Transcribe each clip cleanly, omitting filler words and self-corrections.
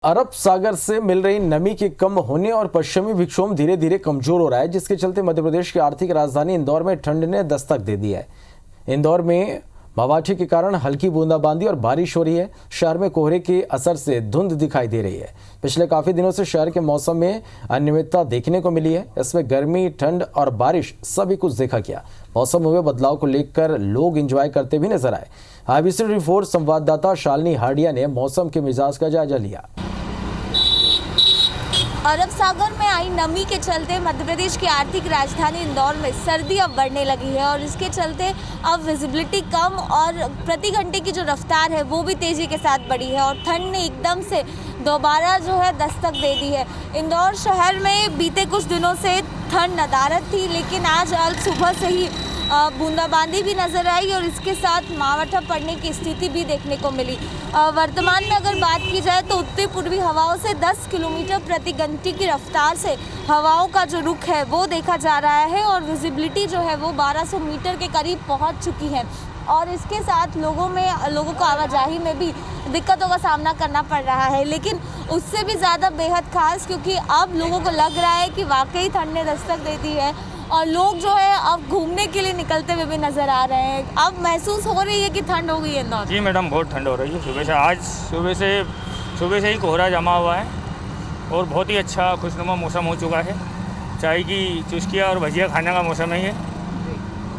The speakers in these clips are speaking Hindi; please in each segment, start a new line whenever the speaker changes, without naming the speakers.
अरब सागर से मिल रही नमी के कम होने और पश्चिमी विक्षोभ धीरे धीरे कमजोर हो रहा है, जिसके चलते मध्य प्रदेश की आर्थिक राजधानी इंदौर में ठंड ने दस्तक दे दी है। इंदौर में बवाठी के कारण हल्की बूंदाबांदी और बारिश हो रही है। शहर में कोहरे के असर से धुंध दिखाई दे रही है। पिछले काफी दिनों से शहर के मौसम में अनियमितता देखने को मिली है। इसमें गर्मी, ठंड और बारिश सभी कुछ देखा गया। मौसम में हुए बदलाव को लेकर लोग एंजॉय करते भी नजर आए। IBC रिपोर्ट संवाददाता शालिनी हाडिया ने मौसम के मिजाज का जायजा लिया।
अरब सागर में आई नमी के चलते मध्य प्रदेश की आर्थिक राजधानी इंदौर में सर्दी अब बढ़ने लगी है और इसके चलते अब विजिबिलिटी कम और प्रति घंटे की जो रफ्तार है वो भी तेज़ी के साथ बढ़ी है और ठंड ने एकदम से दोबारा जो है दस्तक दे दी है। इंदौर शहर में बीते कुछ दिनों से ठंड नदारद थी, लेकिन आज सुबह से ही बूंदाबांदी भी नजर आई और इसके साथ मावठा पड़ने की स्थिति भी देखने को मिली। वर्तमान में अगर बात की जाए तो उत्तरी पूर्वी हवाओं से 10 किलोमीटर प्रति घंटे की रफ्तार से हवाओं का जो रुख है वो देखा जा रहा है और विजिबिलिटी जो है वो 1200 मीटर के करीब पहुंच चुकी है और इसके साथ लोगों को आवाजाही में भी दिक्कतों का सामना करना पड़ रहा है। लेकिन उससे भी ज़्यादा बेहद खास, क्योंकि अब लोगों को लग रहा है कि वाकई ठंड ने दस्तक दे दी है और लोग जो है अब घूमने के लिए निकलते हुए भी नजर आ रहे हैं। अब महसूस हो रही है कि ठंड हो गई है इंदौर?
जी मैडम, बहुत ठंड हो रही है। सुबह से ही कोहरा जमा हुआ है और बहुत ही अच्छा खुशनुमा मौसम हो चुका है। चाय की चुस्कियाँ और भजिया खाने का मौसम है ये,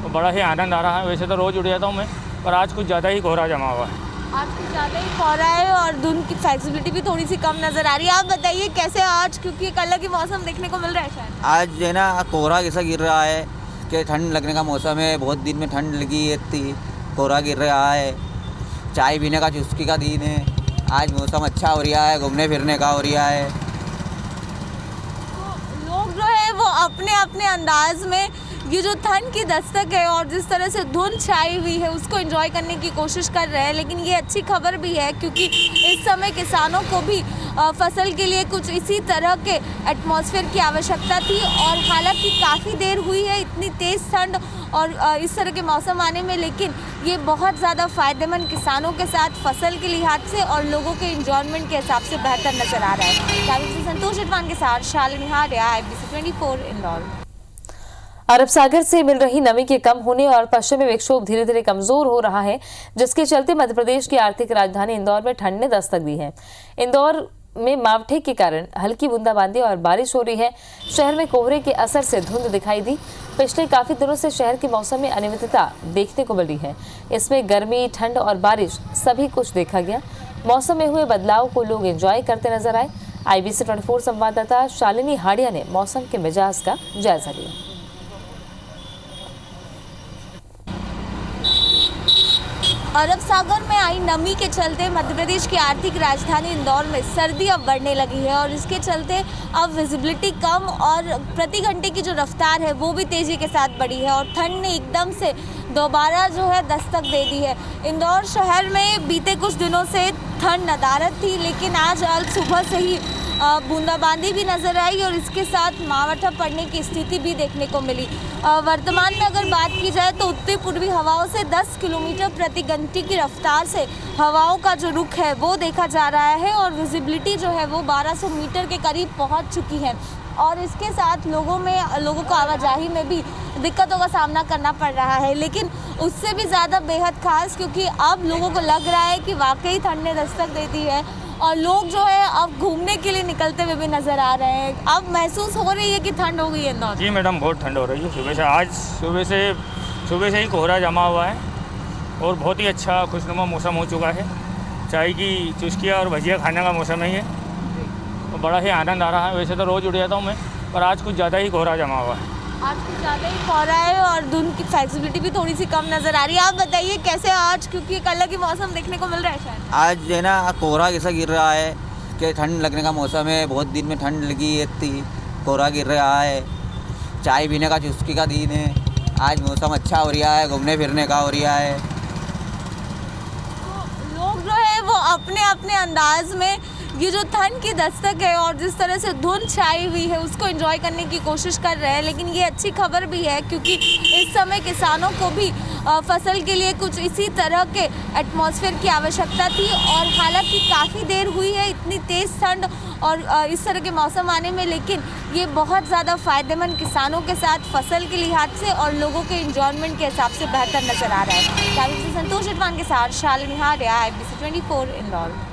तो बड़ा ही आनंद आ रहा है। वैसे तो रोज़ उठ जाता हूँ मैं, पर आज कुछ ज़्यादा ही कोहरा जमा हुआ है।
आज कुछ ज़्यादा ही कोहरा है और धुंध की फ्लेक्सिबिलिटी भी थोड़ी सी कम नज़र आ रही है। आप बताइए कैसे आज, क्योंकि एक अलग ही मौसम देखने को मिल रहा है शायद।
आज जो है ना कोहरा ऐसा गिर रहा है कि ठंड लगने का मौसम है। बहुत दिन में ठंड लगी थी, कोहरा गिर रहा है। चाय पीने का चुस्की का दिन है। आज मौसम अच्छा हो रहा है, घूमने फिरने का हो रहा है।
तो लोग जो है वो अपने अपने अंदाज में ये जो ठंड की दस्तक है और जिस तरह से धुंध छाई हुई है उसको एंजॉय करने की कोशिश कर रहे हैं। लेकिन ये अच्छी खबर भी है, क्योंकि इस समय किसानों को भी फसल के लिए कुछ इसी तरह के एटमॉस्फेयर की आवश्यकता थी और हालांकि काफ़ी देर हुई है इतनी तेज़ ठंड और इस तरह के मौसम आने में, लेकिन ये बहुत ज़्यादा फ़ायदेमंद किसानों के साथ फसल के लिहाज से और लोगों के इंजॉयमेंट के हिसाब से बेहतर नज़र आ रहा है। संतोष इटवान के साथ शालिनी हाडिया, IBC 24 इंदौर।
अरब सागर से मिल रही नमी के कम होने और पश्चिमी विक्षोभ धीरे धीरे कमजोर हो रहा है, जिसके चलते मध्य प्रदेश की आर्थिक राजधानी इंदौर में ठंड ने दस्तक दी है। इंदौर में मावठे के कारण हल्की बूंदाबांदी और बारिश हो रही है। शहर में कोहरे के असर से धुंध दिखाई दी। पिछले काफी दिनों से शहर के मौसम में अनियमितता देखने को मिल रही है। इसमें गर्मी, ठंड और बारिश सभी कुछ देखा गया। मौसम में हुए बदलाव को लोग एंजॉय करते नजर आए। IBC 24 संवाददाता शालिनी हाडिया ने मौसम के मिजाज का जायजा लिया।
अरब सागर में आई नमी के चलते मध्य प्रदेश की आर्थिक राजधानी इंदौर में सर्दी अब बढ़ने लगी है और इसके चलते अब विजिबिलिटी कम और प्रति घंटे की जो रफ्तार है वो भी तेज़ी के साथ बढ़ी है और ठंड ने एकदम से दोबारा जो है दस्तक दे दी है। इंदौर शहर में बीते कुछ दिनों से ठंड नदारद थी, लेकिन आज सुबह से ही बूंदाबांदी भी नजर आई और इसके साथ मावठा पड़ने की स्थिति भी देखने को मिली। वर्तमान में अगर बात की जाए तो उत्तरी पूर्वी हवाओं से 10 किलोमीटर प्रति घंटे की रफ्तार से हवाओं का जो रुख है वो देखा जा रहा है और विजिबिलिटी जो है वो 1200 मीटर के करीब पहुंच चुकी है और इसके साथ लोगों को आवाजाही में भी दिक्कतों का सामना करना पड़ रहा है। लेकिन उससे भी ज़्यादा बेहद खास, क्योंकि अब लोगों को लग रहा है कि वाकई ठंड ने दस्तक दे दी है और लोग जो है अब घूमने के लिए निकलते हुए भी नजर आ रहे हैं। अब महसूस हो रही है कि ठंड हो गई है इंदौर?
जी मैडम, बहुत ठंड हो रही है। सुबह से ही कोहरा जमा हुआ है और बहुत ही अच्छा खुशनुमा मौसम हो चुका है। चाय की चुस्कियाँ और भजिया खाने का मौसम है ये, तो बड़ा ही आनंद आ रहा है। वैसे तो रोज़ उठ जाता हूँ मैं, पर आज कुछ ज़्यादा ही कोहरा जमा हुआ है।
आज कुछ ज़्यादा ही कोहरा है और धुंध की फ्लेक्सिबिलिटी भी थोड़ी सी कम नज़र आ रही है। आप बताइए कैसे आज, क्योंकि एक अलग ही मौसम देखने को मिल रहा है शायद।
आज जो है ना कोहरा ऐसा गिर रहा है कि ठंड लगने का मौसम है। बहुत दिन में ठंड लगी थी, कोहरा गिर रहा है। चाय पीने का चुस्की का दिन है। आज मौसम अच्छा हो रहा है, घूमने फिरने का हो रहा है।
तो लोग जो है वो अपने अपने अंदाज में ये जो ठंड की दस्तक है और जिस तरह से धुंध छाई हुई है उसको एंजॉय करने की कोशिश कर रहे हैं। लेकिन ये अच्छी खबर भी है क्योंकि इस समय किसानों को भी फसल के लिए कुछ इसी तरह के एटमॉस्फेयर की आवश्यकता थी। और हालांकि काफ़ी देर हुई है इतनी तेज़ ठंड और इस तरह के मौसम आने में, लेकिन ये बहुत ज़्यादा फ़ायदेमंद किसानों के साथ फसल के लिहाज से और लोगों के इंजॉयमेंट के हिसाब से बेहतर नज़र आ रहा है। संतोष इटवान के साथ शालिनी हाडिया, IBC 24 इंदौर।